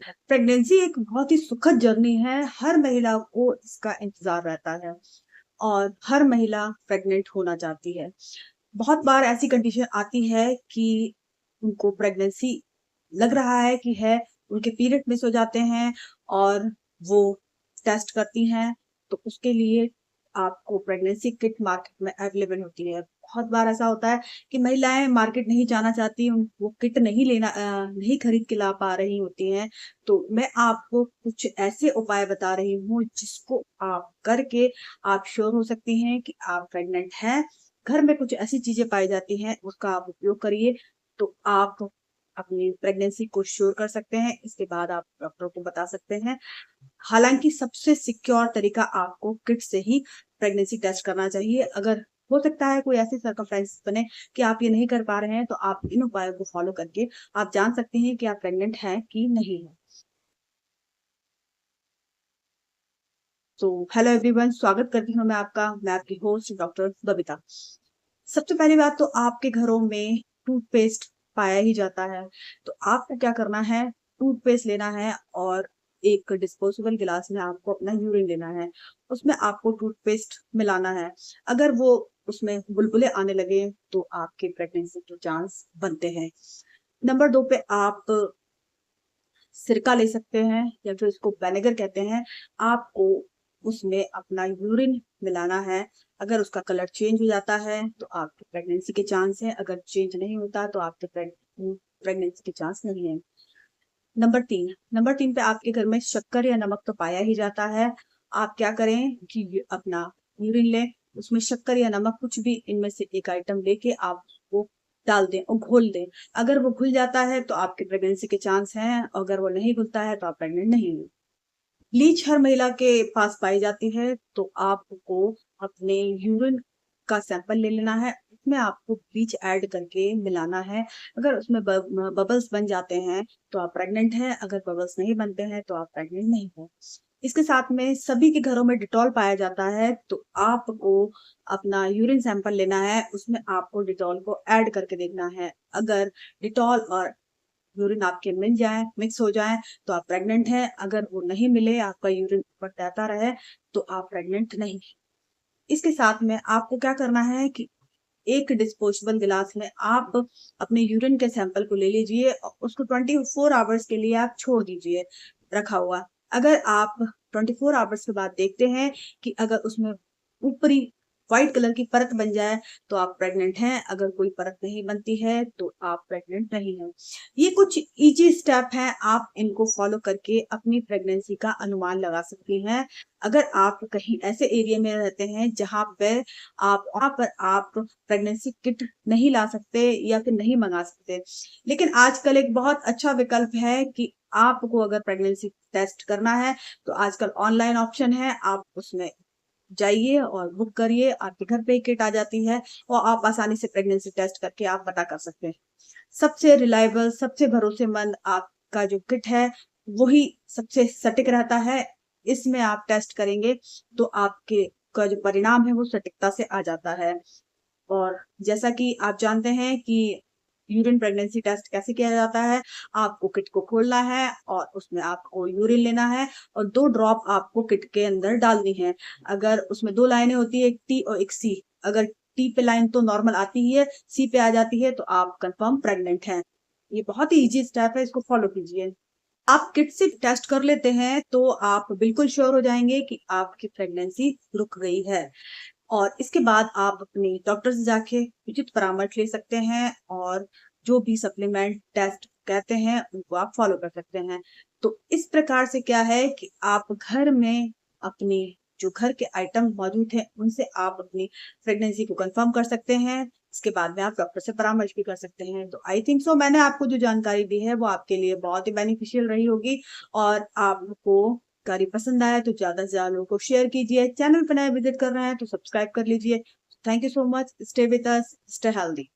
Pregnancy एक बहुत ही सुखद जर्नी है। हर महिला को इसका इंतजार रहता है और हर महिला प्रेग्नेंट होना चाहती है। बहुत बार ऐसी कंडीशन आती है कि उनको प्रेगनेंसी लग रहा है कि है, उनके पीरियड मिस हो जाते हैं और वो टेस्ट करती हैं, तो उसके लिए आपको प्रेगनेंसी किट मार्केट में अवेलेबल होती है। बहुत बार ऐसा होता है कि महिलाएं मार्केट नहीं जाना चाहती, वो किट नहीं खरीद के ला पा रही होती हैं। तो मैं आपको कुछ ऐसे उपाय बता रही हूँ जिसको आप करके आप श्योर हो सकती हैं कि आप प्रेग्नेंट हैं। घर में कुछ ऐसी चीजें पाई जाती हैं, उसका आप उपयोग करिए तो आप अपनी प्रेगनेंसी को श्योर कर सकते हैं। इसके बाद आप डॉक्टर को बता सकते हैं। हालांकि सबसे सिक्योर तरीका आपको किट से ही प्रेगनेंसी टेस्ट करना चाहिए। अगर हो सकता है कोई ऐसी सर्कमस्टेंसेस बने कि आप ये नहीं कर पा रहे हैं, तो आप इन उपायों को फॉलो करके आप जान सकते हैं कि आप प्रेग्नेंट हैं कि नहीं है। तो हेलो एवरीवन, स्वागत करती हूँ मैं आपकी होस्ट डॉक्टर बबीता। सबसे पहली बात तो आपके घरों में टूथपेस्ट पाया ही जाता है। तो आपको क्या करना है, टूथपेस्ट लेना है और एक डिस्पोजेबल गिलास में आपको अपना यूरिन लेना है। उसमें आपको टूथपेस्ट मिलाना है। अगर वो उसमें बुलबुले आने लगे तो आपके प्रेगनेंसी के चांस बनते हैं। नंबर 2 पे आप सिरका ले सकते हैं या फिर उसको विनेगर कहते हैं। आपको उसमें अपना यूरिन मिलाना है। अगर उसका कलर चेंज हो जाता है तो आपकी प्रेगनेंसी के चांस है, अगर चेंज नहीं होता तो आपके प्रेगनेंसी के चांस नहीं है। नंबर तीन पे आपके घर में शक्कर या नमक तो पाया ही जाता है। आप क्या करें कि अपना यूरिन लें, उसमें शक्कर या नमक कुछ भी इनमें से एक आइटम लेके आप वो डाल दें और घोल दें। अगर वो घुल जाता है तो आपके प्रेगनेंसी के चांस हैं, अगर वो नहीं घुलता है तो आप प्रेग्नेंट नहीं हैं। ब्लीच हर महिला के पास पाई जाती है, तो आपको अपने यूरिन का सैंपल ले लेना है। उसमें आपको ब्लीच ऐड करके मिलाना है। अगर उसमें बबल्स बन जाते हैं तो आप प्रेग्नेंट हैं, अगर बबल्स नहीं बनते हैं तो आप प्रेग्नेंट नहीं हो। इसके साथ में सभी के घरों में डिटॉल पाया जाता है, तो आपको अपना यूरिन सैंपल लेना है, उसमें आपको डिटॉल को ऐड करके देखना है। अगर डिटॉल और यूरिन आपके मिल जाए, मिक्स हो जाए, तो आप प्रेग्नेंट हैं। अगर वो नहीं मिले, आपका यूरिन ऊपर तैरता रहे, तो आप प्रेग्नेंट नहीं हैं। इसके साथ में आपको क्या करना है कि एक डिस्पोजेबल गिलास में आप अपने यूरिन के सैंपल को ले लीजिए और उसको 24 आवर्स के लिए आप छोड़ दीजिए रखा हुआ। अगर आप 24 आवर्स के बाद देखते हैं कि अगर उसमें ऊपरी व्हाइट कलर की परत बन जाए तो आप प्रेग्नेंट हैं। अगर कोई परत नहीं बनती है तो आप प्रेग्नेंट नहीं हैं। ये कुछ इजी स्टेप हैं, आप इनको फॉलो करके अपनी प्रेगनेंसी का अनुमान लगा सकती हैं। अगर आप कहीं ऐसे एरिया में रहते हैं जहां पे आप वहां पर आप प्रेगनेंसी किट नहीं ला सकते या फिर नहीं मंगा सकते, लेकिन आजकल एक बहुत अच्छा विकल्प है कि आपको अगर प्रेगनेंसी टेस्ट करना है तो आजकल ऑनलाइन ऑप्शन है। आप उसमें जाइए और बुक करिए, आपके घर पे ही किट आ जाती है और आप आसानी से प्रेगनेंसी टेस्ट करके आप पता कर सकते हैं। सबसे रिलायबल, सबसे भरोसेमंद आपका जो किट है वही सबसे सटीक रहता है। इसमें आप टेस्ट करेंगे तो आपके का जो परिणाम है वो सटीकता से आ जाता है। और जैसा कि आप जानते हैं कि यूरिन प्रेगनेंसी टेस्ट कैसे किया जाता है, आपको किट को खोलना है और उसमें आपको यूरिन लेना है और 2 ड्रॉप आपको किट के अंदर डालनी है। अगर उसमें 2 लाइनें होती है, एक टी और एक सी। अगर टी पे लाइन तो नॉर्मल आती ही है, सी पे आ जाती है तो आप कंफर्म प्रेग्नेंट हैं। ये बहुत ही इजी स्टेप है, इसको फॉलो कीजिए। आप किट से टेस्ट कर लेते हैं तो आप बिल्कुल श्योर हो जाएंगे कि आपकी प्रेगनेंसी रुक गई है। और इसके बाद आप अपने डॉक्टर से जाके उचित परामर्श ले सकते हैं और जो भी सप्लीमेंट टेस्ट कहते हैं उनको आप फॉलो कर सकते हैं। तो इस प्रकार से क्या है कि आप घर में अपनी जो घर के आइटम मौजूद हैं उनसे आप अपनी प्रेगनेंसी को कंफर्म कर सकते हैं। इसके बाद में आप डॉक्टर से परामर्श भी कर सकते हैं। तो आई थिंक सो मैंने आपको जो जानकारी दी है वो आपके लिए बहुत ही बेनिफिशियल रही होगी और आपको जानकारी पसंद आया तो ज्यादा से ज्यादा लोगों को शेयर कीजिए। चैनल पर नए विजिट कर रहे हैं तो सब्सक्राइब कर लीजिए। Thank you so much. Stay with us, stay healthy.